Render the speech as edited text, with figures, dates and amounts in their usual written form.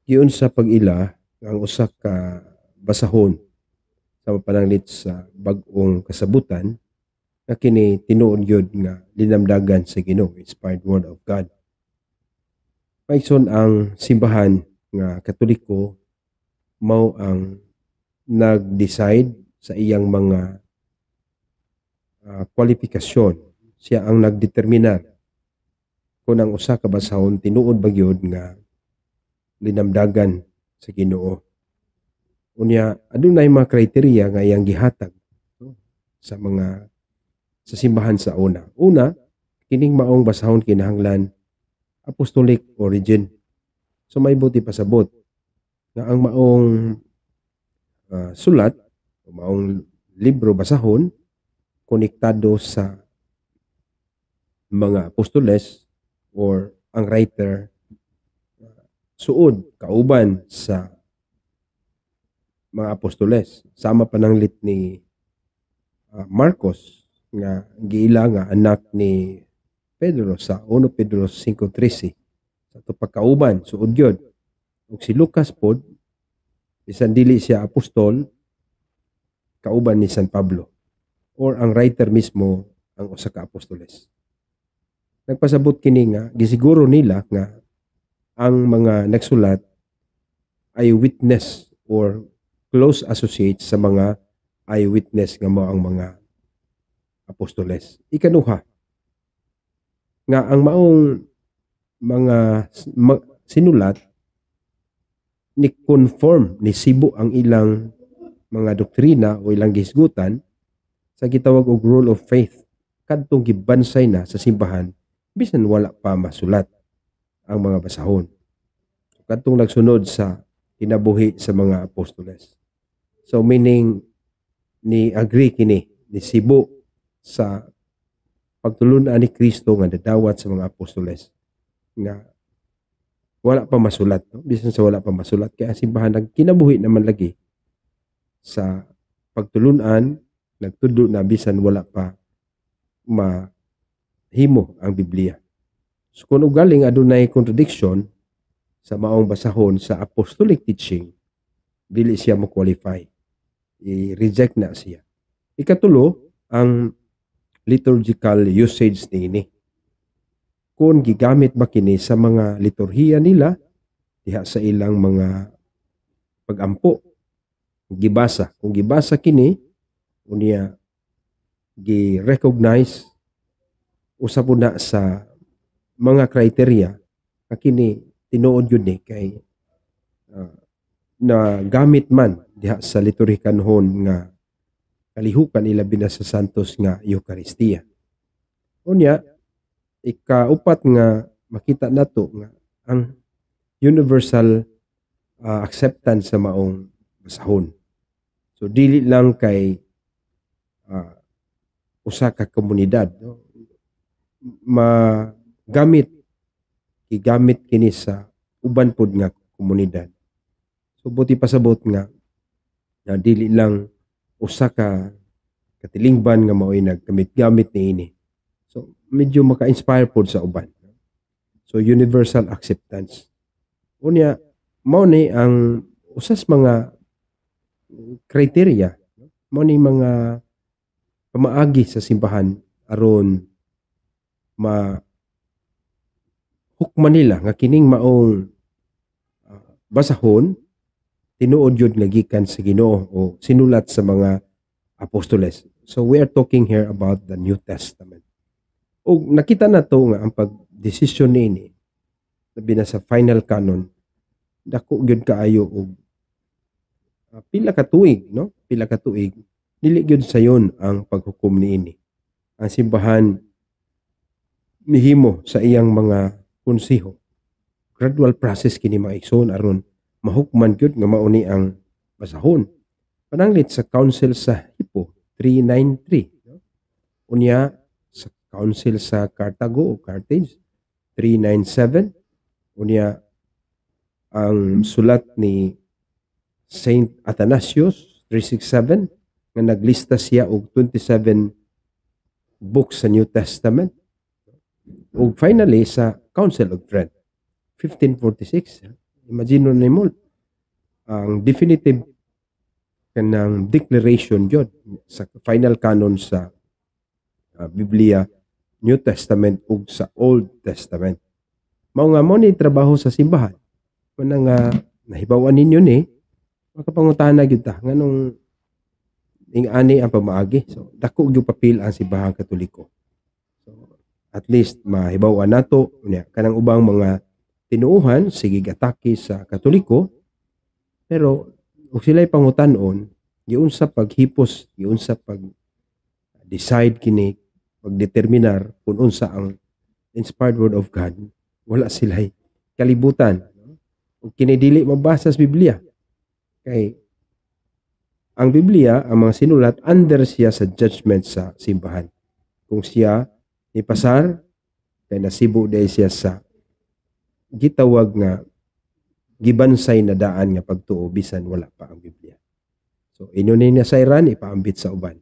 Giun sa pag-ila ang usa ka basahon sa pananglit sa bag-ong kasabutan nga kini tinuod gyud nga linamdagan sa Ginoo, inspired word of God. Maigsoon ang simbahan nga Katoliko mao ang nag-decide sa iyang mga kwalifikasyon. Siya ang nagdeterminar kung ang usa ka basahon tinuod ba gyud nga linamdagan sa Ginoo. Unya adunay mga kriteriya nga iyang gihatag sa simbahan sa una. Una, kining maong basahon kinahanglan apostolic origin. So may buti pasabot nga ang maong sulat o maong libro basahon konektado sa mga apostoles or ang writer suod kauban sa mga apostoles. Sama pananglit ni Marcos nga giila nga anak ni Pedro sa 1 Pedro 5:13 sa pagkauban suod gyud. Ug si Lucas pod bisan dili siya apostol kauban ni San Pablo or ang writer mismo ang usa ka apostoles. Nagpasabot kini nga gisiguro nila nga ang mga nagsulat ay witness or close associates sa mga eyewitness nga mao ang mga apostoles. Ikaduha, nga ang maong mga sinulat ni conform ni sibo ang ilang mga doktrina o ilang gisgutan sa gitawag og rule of faith kadtong gibansay na sa simbahan bisan wala pa masulat ang mga basahon. Kadtong nagsunod sa kinabuhi sa mga apostoles. So meaning ni agree kini ni sibo sa pagtulunan ni Kristo nga dadawat sa mga apostoles nga wala pa masulat, no? Bisan sa wala pa masulat kaya simbahan nagkinabuhi naman lagi sa pagtulunan, nagtudlo na bisan wala pa mahimo ang Biblia. So kung ugaling adunay contradiction sa maong basahon sa apostolic teaching, dili siya mo qualify. I-reject na siya. Ikatulo, ang liturgical usage niini. Kung gigamit ba kini sa mga liturhiya nila, diha sa ilang mga pagampo, gibasa. Kung gibasa kini, unya gi-recognize usa po na sa mga kriteria na kini tinuod yun kay na gamit man diha sa liturhikanhon nga kalihukan ilabi na sa santos nga Eucharistia. Unya, ikaupat nga makita nato nga ang universal acceptance sa maong basahon. So dili lang kay usa ka komunidad, no? Gigamit kini sa uban pod nga komunidad. So buti pasabot nga na dili lang usa ka katilingban nga mao'y naggamit-gamit niini. So medyo maka-inspire pod sa uban. So universal acceptance. Unya mao ni ang usas mga criteria, mao ni mga pamaagi sa simbahan aron hukman nila nga kining maong basahon tinuod yun nga gikan sa Ginoo o sinulat sa mga apostoles. So we are talking here about the New Testament. O nakita na to nga ang pagdesisyon niini labi na sa final canon dako gyud kaayo og pila ka tuig, no? Pila ka tuig dili gyud sayon ang paghukom niini. Ang simbahan mihimo sa iyang mga konseho. Gradual process kini maigsoon aron mahukman gyud nga mao ni ang basahon. Pananglit sa Council sa Hippo 393, no? Unya sa Council sa Cartago o Carthage 397, unya ang sulat ni Saint Athanasius 367 nga naglista siya og 27 books sa New Testament. Ug finally sa Council of Trent 1546 Imagine nun nimo ang definitive kanang declaration jud sa final canon sa Biblia, New Testament ug sa Old Testament. Mao nga mo ni trabaho sa simbahan. Kuna nga nahibaw-an ninyo ni makapangutana gyud ta nganong ing-ani ang pamaagi. So dako gyud papel ang simbahang Katoliko. So at least mahibaw-an nato unya kanang ubang mga tinuohan sige atake sa Katoliko, pero ug sila'y pangutan-on giunsa paghipos, giunsa pag decide kini, pagdeterminar kung unsa ang inspired word of God, wala sila'y kalibutan. Ug kini dili mabasa sa Biblia. Kay ang Biblia, ang mga sinulat, under siya sa judgment sa simbahan. Kung siya ni pasar, kay nasibo dahil siya sa gitawag nga gibansay na daan nga pagtuo bisan wala pa ang Biblia. So inyo ni nasayran ipaambit sa uban.